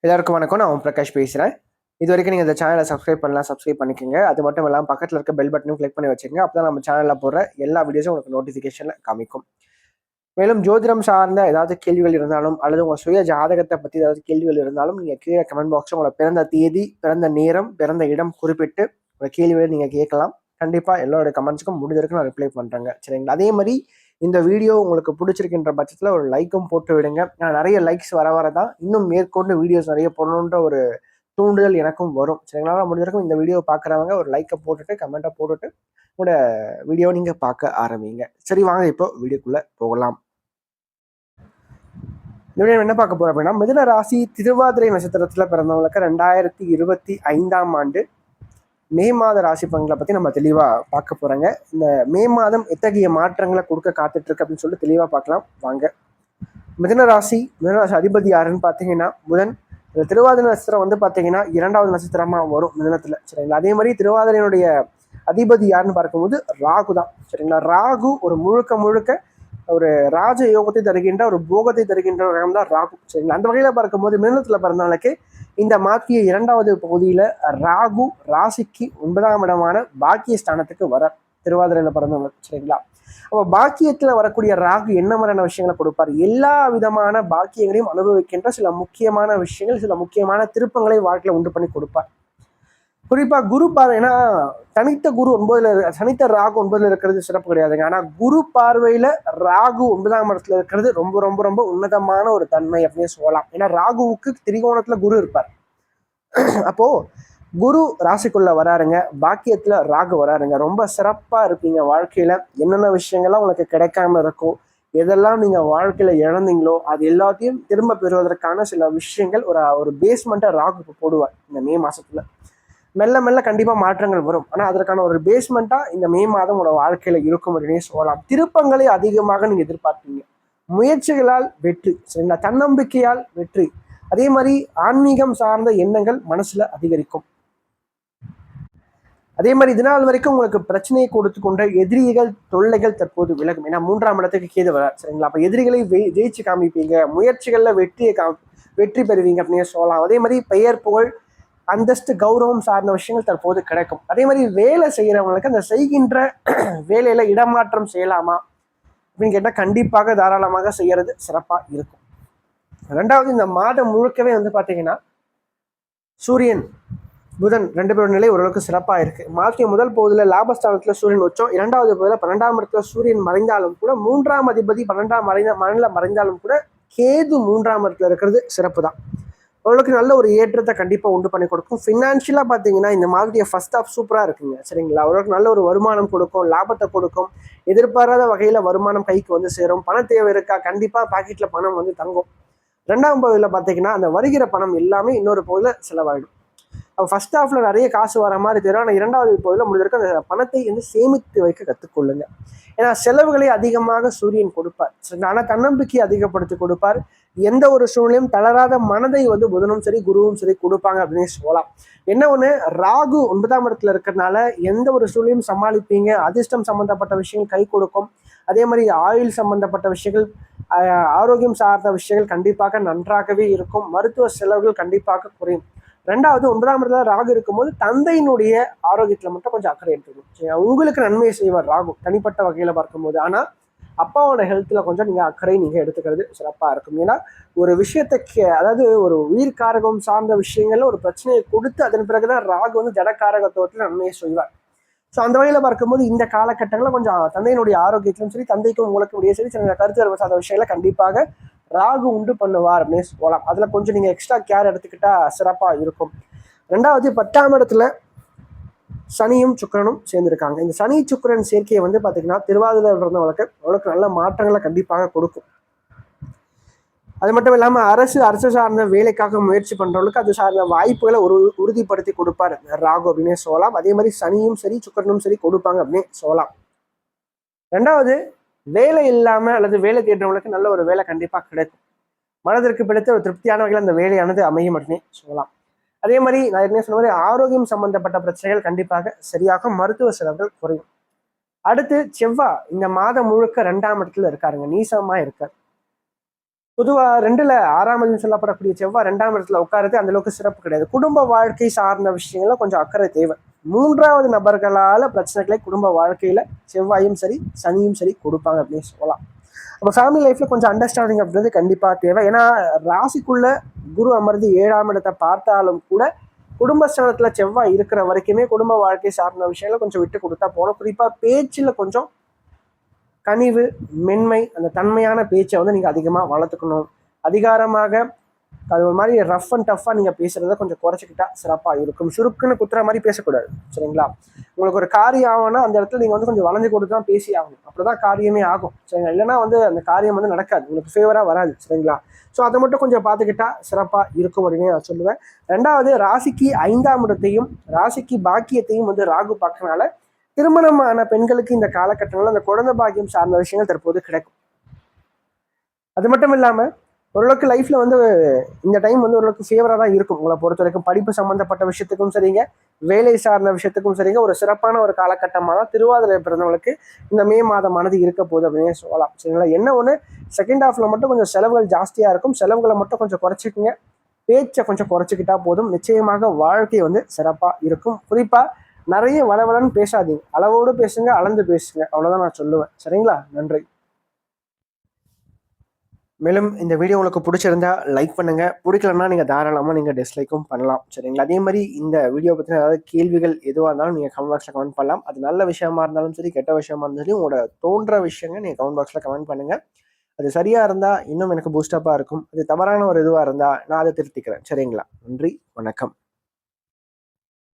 எல்லாருக்கும் வணக்கம். நான் பிரகாஷ் பேசுகிறேன். இது வரைக்கும் நீங்கள் இந்த சேனலை சப்ஸ்கிரைப் பண்ணலாம், சப்ஸ்கிரைப் பண்ணிக்கோங்க. அது மட்டும் இல்லாமல் பக்கத்தில் இருக்க பெல் பட்டனும் கிளிக் பண்ணி வச்சுக்கோங்க. அப்போ தான் நம்ம சேனலில் போடுற எல்லா வீடியோஸும் உங்களுக்கு நோட்டிஃபிகேஷனில் காமிக்கும். மேலும் ஜோதிடம் சார்ந்த ஏதாவது கேள்விகள் இருந்தாலும் அல்லது உங்கள் சுய ஜாதகத்தை பற்றி ஏதாவது கேள்விகள் இருந்தாலும் நீங்கள் கீழே கமெண்ட் பாக்ஸில் உங்களோட பிறந்த தேதி, பிறந்த நேரம், பிறந்த இடம் குறிப்பிட்டு உங்கள் கேள்விகளை நீங்கள் கேட்கலாம். கண்டிப்பாக எல்லோருடைய கமெண்ட்ஸுக்கும் முடிஞ்சிருக்கு நான் ரிப்ளை பண்ணுறேங்க. சரிங்களா? அதே மாதிரி இந்த வீடியோ உங்களுக்கு பிடிச்சிருக்கின்ற பட்சத்தில் ஒரு லைக்கும் போட்டு விடுங்க. நான் நிறைய லைக்ஸ் வரதான் இன்னும் மேற்கொண்டு வீடியோஸ் நிறைய போடணுன்ற ஒரு தூண்டுதல் எனக்கும் வரும். சரிங்களா? முடிஞ்சிருக்கும் இந்த வீடியோ பார்க்குறவங்க ஒரு லைக்கை போட்டுட்டு கமெண்ட்டை போட்டுட்டு உங்களோட வீடியோ நீங்கள் பார்க்க ஆரம்பிங்க. சரி, வாங்க இப்போ வீடியோக்குள்ளே போகலாம். இந்த வீடியோ என்ன பார்க்க போகிறோம் அப்படின்னா, மிதுன ராசி திருவாதிரை நட்சத்திரத்தில் பிறந்தவங்களுக்கு 2025ஆம் ஆண்டு மே மாத ராசி பலன்களை பற்றி நம்ம தெளிவாக பார்க்க போகிறோங்க. இந்த மே மாதம் எத்தகைய மாற்றங்களை கொடுக்க காத்துட்ருக்கு அப்படின்னு சொல்லிட்டு தெளிவாக பார்க்கலாம் வாங்க. மிதுன ராசி அதிபதி யாருன்னு பார்த்தீங்கன்னா புதன். இந்த திருவாதிரை நட்சத்திரம் வந்து பார்த்தீங்கன்னா 2வது நட்சத்திரமாக வரும் மிதுனத்தில். சரிங்களா? அதே மாதிரி திருவாதிரையினுடைய அதிபதி யாருன்னு பார்க்கும்போது ராகு தான். சரிங்களா? ராகு ஒரு முழுக்க ஒரு ராஜ யோகத்தை தருகின்ற ஒரு போகத்தை தருகின்ற ஒரு இடம் தான் ராகு. சரிங்களா? அந்த வகையில் பார்க்கும்போது மிதுனத்தில் பிறந்தவங்களுக்கு இந்த மாத்திய 2வது பகுதியில் ராகு ராசிக்கு 9ஆம் இடமான பாக்கிய ஸ்தானத்துக்கு வர திருவாதிரையில் பிறந்தவங்க. சரிங்களா? அப்போ பாக்கியத்தில் வரக்கூடிய ராகு என்ன மாதிரியான விஷயங்களை கொடுப்பார்? எல்லா விதமான பாக்கியங்களையும் அனுபவிக்கின்ற சில முக்கியமான விஷயங்கள், சில முக்கியமான திருப்பங்களை வாழ்க்கையில் உண்டு பண்ணி கொடுப்பார். குறிப்பா குரு பார்வை, ஏன்னா தனித்த குரு 9ல தனித்த ராகு 9ல இருக்கிறது சிறப்பு கிடையாதுங்க. ஆனா குரு பார்வையில ராகு 9ஆம் இடத்துல இருக்கிறது ரொம்ப ரொம்ப ரொம்ப உன்னதமான ஒரு தன்மை அப்படின்னு சொல்லலாம். ஏன்னா ராகுவுக்கு திரிகோணத்துல குரு இருப்பார். அப்போ குரு ராசிக்குள்ள வராருங்க, பாக்கியத்துல ராகு வராருங்க, ரொம்ப சிறப்பா இருப்பீங்க. வாழ்க்கையில என்னென்ன விஷயங்கள்லாம் உங்களுக்கு கிடைக்காம இருக்கும், எதெல்லாம் நீங்க வாழ்க்கையில இழந்தீங்களோ அது எல்லாத்தையும் திரும்ப பெறுவதற்கான சில விஷயங்கள் ஒரு பேஸ்மெண்ட்டை ராகு போடுவார் இந்த மே மாசத்துல. மெல்ல மெல்ல கண்டிப்பா மாற்றங்கள் வரும். ஆனா அதற்கான ஒரு பேஸ்மெண்டா இந்த மே மாதம் உங்களோட வாழ்க்கையில இருக்கும் அப்படின்னே சொல்லலாம். திருப்பங்களை அதிகமாக நீங்க எதிர்பார்ப்பீங்க. முயற்சிகளால் வெற்றி, சரிங்களா? தன்னம்பிக்கையால் வெற்றி. அதே மாதிரி ஆன்மீகம் சார்ந்த எண்ணங்கள் மனசுல அதிகரிக்கும். அதே மாதிரி இதனால் வரைக்கும் உங்களுக்கு பிரச்சனையை கொடுத்து கொண்ட எதிரிகள் தொல்லைகள் தற்போது விலகும். ஏன்னா 3ஆம் இடத்துக்கு கேது வர. சரிங்களா? அப்ப எதிரிகளை ஜெயிச்சு காமிப்பீங்க. முயற்சிகள்ல வெற்றி பெறுவீங்க அப்படின்னு சொல்லலாம். அதே மாதிரி பெயர் புகழ் அந்தஸ்து கௌரவம் சார்ந்த விஷயங்கள் தற்போது கிடைக்கும். அதே மாதிரி வேலை செய்கிறவங்களுக்கு அந்த செய்கின்ற வேலையில இடமாற்றம் செய்யலாமா அப்படின்னு கேட்டால் கண்டிப்பாக தாராளமாக செய்யறது சிறப்பாக இருக்கும். 2வது, இந்த மாதம் முழுக்கவே வந்து பார்த்தீங்கன்னா சூரியன் புதன் 2 பேரோட நிலை ஓரளவுக்கு சிறப்பாக இருக்கு. மாதத்திய முதல் பகுதியில் லாபஸ்தானத்தில் சூரியன் உச்சம், 2வது பகுதியில் 12ஆம் இடத்துல சூரியன் மறைந்தாலும் கூட 3ஆம் அதிபதி 12ஆம் மணல மறைந்தாலும் கூட கேது 3ஆம் இடத்துல இருக்கிறது சிறப்பு தான். ஓரளவுக்கு நல்ல ஒரு ஏற்றத்தை கண்டிப்பாக உண்டு பண்ணி கொடுக்கும். ஃபினான்ஷியலாக பார்த்தீங்கன்னா இந்த மாதிரி ஃபர்ஸ்ட் ஆஃப் சூப்பராக இருக்குங்க. சரிங்களா? ஓரளவுக்கு நல்ல ஒரு வருமானம் கொடுக்கும், லாபத்தை கொடுக்கும். எதிர்பாராத வகையில் வருமானம் கைக்கு வந்து சேரும். பண தேவை இருக்கா, கண்டிப்பாக பாக்கெட்டில் பணம் வந்து தங்கும். 2ஆம் பகுதியில் பார்த்தீங்கன்னா அந்த வருகிற பணம் எல்லாமே இன்னொரு பகுதியில் செலவாயிடும். அப்போ ஃபர்ஸ்ட் ஹாஃப்ல நிறைய காசு வர மாதிரி தெரியும். ஆனால் 2வது பகுதியில் முடிஞ்சிருக்க அந்த பணத்தை வந்து சேமித்து வைக்க கற்றுக்கொள்ளுங்க. ஏன்னா செலவுகளை அதிகமாக சூரியன் கொடுப்பார். ஆனால் தன்னம்பிக்கையை அதிகப்படுத்தி கொடுப்பார். எந்த ஒரு சூழ்நிலையும் தளராத மனதை வந்து புதனும் சரி குருவும் சரி கொடுப்பாங்க அப்படின்னு சொல்லலாம். என்ன ஒன்று, ராகு 9ஆம் இடத்துல இருக்கிறதுனால எந்த ஒரு சூழ்நிலையும் சமாளிப்பீங்க. அதிர்ஷ்டம் சம்பந்தப்பட்ட விஷயங்கள் கை கொடுக்கும். அதே மாதிரி ஆயுள் சம்பந்தப்பட்ட விஷயங்கள், ஆரோக்கியம் சார்ந்த விஷயங்கள் கண்டிப்பாக நன்றாகவே இருக்கும். மருத்துவ செலவுகள் கண்டிப்பாக குறையும். 2வது, 9ஆம் இடத்துல ராகு இருக்கும்போது தந்தையினுடைய ஆரோக்கியத்துல மட்டும் கொஞ்சம் அக்கறை எடுத்துக்கணும். உங்களுக்கு நன்மையை செய்வார் ராகு தனிப்பட்ட வகையில பார்க்கும்போது. ஆனா அப்பாவோட ஹெல்த்ல கொஞ்சம் நீங்க அக்கறை நீங்க எடுத்துக்கிறது சிறப்பா இருக்கும். ஏன்னா ஒரு விஷயத்தை அதாவது ஒரு உயிர்காரகம் சார்ந்த விஷயங்கள்ல ஒரு பிரச்சனையை கொடுத்து அதன் பிறகுதான் ராகு வந்து ஜடக்காரகத்துவத்தில் நன்மையை செய்வார். ஸோ அந்த வகையில பார்க்கும்போது இந்த காலகட்டங்களில் கொஞ்சம் தந்தையினுடைய ஆரோக்கியத்திலும் சரி, தந்தைக்கும் உங்களுக்கு சரி, சில கருத்து சார்ந்த விஷயங்களை கண்டிப்பாக ராகு உண்டு பண்ணுவார் அப்படின்னு சொல்லலாம். அதுல கொஞ்சம் நீங்க எக்ஸ்ட்ரா கேர் எடுத்துக்கிட்டா சிறப்பா இருக்கும். 2வது, 10ஆம் இடத்துல சனியும் சுக்கிரனும் சேர்ந்திருக்காங்க. இந்த சனி சுக்கிரன் சேர்க்கையை வந்து பாத்தீங்கன்னா திருவாதிரை பிறந்தவங்களுக்கு நல்ல மாற்றங்களை கண்டிப்பாக கொடுக்கும். அது மட்டும் இல்லாம அரசு சார்ந்த வேலைக்காக முயற்சி பண்றவங்களுக்கு அது சார்ந்த வாய்ப்புகளை உறுதிப்படுத்தி கொடுப்பார் ராகு அப்படின்னே சொல்லலாம். அதே மாதிரி சனியும் சரி சுக்கிரனும் சரி கொடுப்பாங்க அப்படின்னு சொல்லலாம். 2வது, வேலை இல்லாம அல்லது வேலை தேடுறவங்களுக்கு நல்ல ஒரு வேலை கண்டிப்பாக கிடைக்கும். மனதிற்கு பிடித்த ஒரு திருப்தியான வகையில் அந்த வேலையானது அமையும் அப்படின்னு சொல்லலாம். அதே மாதிரி நான் என்ன சொன்ன மாதிரி ஆரோக்கியம் சம்பந்தப்பட்ட பிரச்சனைகள் கண்டிப்பாக சரியாக, மருத்துவ செலவுகள் குறையும். அடுத்து செவ்வாய் இந்த மாதம் முழுக்க 2ஆம் இடத்துல இருக்காருங்க, நீசமா இருக்கார். பொதுவாக 2ல் 6ஆம் இடம்னு சொல்லப்படக்கூடிய செவ்வாய் 2ஆம் இடத்துல உட்காரது அந்த அளவுக்கு சிறப்பு கிடையாது. குடும்ப வாழ்க்கை சார்ந்த விஷயங்கள கொஞ்சம் அக்கறை தேவை. 3வது நபர்களால பிரச்சனைகளை குடும்ப வாழ்க்கையில செவ்வாயும் சரி சனியும் சரி கொடுப்பாங்க அப்படின்னு சொல்லலாம். அப்போ ஃபேமிலி லைஃப்ல கொஞ்சம் அண்டர்ஸ்டாண்டிங் அப்படின்றது கண்டிப்பா தேவை. ஏன்னா ராசிக்குள்ள குரு அமர்ந்து 7ஆம் இடத்தை பார்த்தாலும் கூட குடும்பஸ்தானத்துல செவ்வாய் இருக்கிற வரைக்குமே குடும்ப வாழ்க்கை சார்ந்த விஷயங்களை கொஞ்சம் விட்டு கொடுத்தா போகணும். குறிப்பா பேச்சுல கொஞ்சம் கனிவு, மென்மை, அந்த தன்மையான பேச்சை வந்து நீங்கள் அதிகமாக வளர்த்துக்கணும். அதிகாரமாக அது ஒரு மாதிரி ரஃப் அண்ட் டஃப்பாக நீங்கள் பேசுகிறத கொஞ்சம் குறைச்சிக்கிட்டா சிறப்பாக இருக்கும். சுருக்குன்னு குத்துற மாதிரி பேசக்கூடாது, சரிங்களா? உங்களுக்கு ஒரு காரியம் ஆகும்னா அந்த இடத்துல நீங்கள் வந்து கொஞ்சம் வளைஞ்சு கொடுத்து தான் பேசி ஆகணும். அப்படிதான் காரியமே ஆகும், சரிங்களா? இல்லைன்னா வந்து அந்த காரியம் வந்து நடக்காது, உங்களுக்கு ஃபேவராக வராது, சரிங்களா? ஸோ அதை மட்டும் கொஞ்சம் பார்த்துக்கிட்டா சிறப்பாக இருக்கும் அப்படின்னு நான் சொல்லுவேன். 2வது, ராசிக்கு 5ஆம் இடத்தையும் ராசிக்கு பாக்கியத்தையும் வந்து ராகு பார்க்கறனால திருமணமான பெண்களுக்கு இந்த காலகட்டங்களில் அந்த குழந்தை பாக்கியம் சார்ந்த விஷயங்கள் தற்போது கிடைக்கும். அது மட்டும் இல்லாமல் ஓரளவுக்கு லைஃப்ல வந்து இந்த டைம் வந்து ஓரளவுக்கு ஃபேவராக தான் இருக்கும். உங்களை பொறுத்த வரைக்கும் படிப்பு சம்மந்தப்பட்ட விஷயத்துக்கும் சரிங்க, வேலை சார்ந்த விஷயத்துக்கும் சரிங்க, ஒரு சிறப்பான ஒரு காலகட்டமாக தான் திருவாதிரை பிறந்தவங்களுக்கு இந்த மே மாதமானது இருக்க போகுது அப்படின்னு சொல்லலாம், சரிங்களா? என்ன ஒன்று, செகண்ட் ஹாஃப்ல மட்டும் கொஞ்சம் செலவுகள் ஜாஸ்தியாக இருக்கும். செலவுகளை மட்டும் கொஞ்சம் குறைச்சிக்கங்க. பேச்சை கொஞ்சம் குறைச்சிக்கிட்டா போதும். நிச்சயமாக வாழ்க்கை வந்து சிறப்பாக இருக்கும். குறிப்பாக நிறைய வளவலன்னு பேசாதீங்க, அளவோடு பேசுங்க, அளந்து பேசுங்க, அவ்வளோதான் நான் சொல்லுவேன், சரிங்களா? நன்றி. மேலும் இந்த வீடியோ உங்களுக்கு பிடிச்சிருந்தா லைக் பண்ணுங்க, பிடிக்கலன்னா நீங்கள் தாராளமாக நீங்கள் டிஸ்லைக்கும் பண்ணலாம், சரிங்களா? அதே மாதிரி இந்த வீடியோ பற்றின ஏதாவது கேள்விகள் எதுவாக இருந்தாலும் நீங்கள் கமெண்ட் பாக்ஸில் கமெண்ட் பண்ணலாம். அது நல்ல விஷயமா இருந்தாலும் சரி, கெட்ட விஷயமா இருந்தாலும் சரி, உங்களோட தோன்ற விஷயங்கள் நீங்கள் கமெண்ட் பாக்ஸில் கமெண்ட் பண்ணுங்க. அது சரியாக இருந்தால் இன்னும் எனக்கு பூஸ்டப்பாக இருக்கும். அது தவறான ஒரு இதுவாக இருந்தால் நான் அதை திருத்திக்கிறேன், சரிங்களா? நன்றி, வணக்கம்.